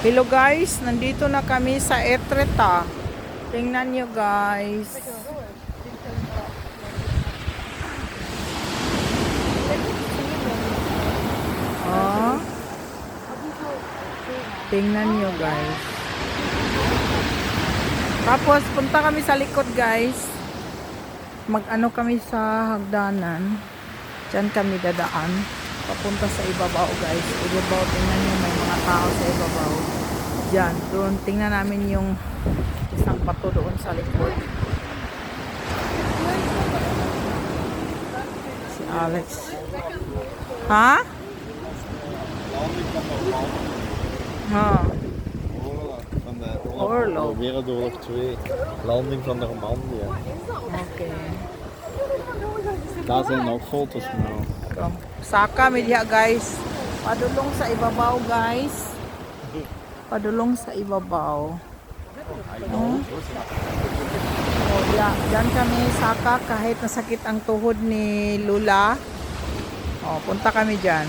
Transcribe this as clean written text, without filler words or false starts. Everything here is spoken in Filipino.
Hello guys, nandito na kami sa Etreta. Tingnan nyo guys. Oh. Tingnan nyo guys. Tapos punta kami sa likod guys. Mag-ano kami sa hagdanan. Diyan kami dadaan. Papunta sa ibabaw guys. Ibabaw, tingnan nyo, may mga tao sa ibabaw. Diyan, doon. Tingnan namin yung isang bato doon sa likod. Si Alex. Ha? Ha? Oorlog. Wereldoorlog 2. Landing van de Normandië. Okay. Daar zijn ook foto's van. Saka media guys. Padulong sa ibabaw guys. Padulong sa ibabaw. Oh, dyan kami saka kahit nasakit ang tuhod ni Lula. Oh, punta kami dyan.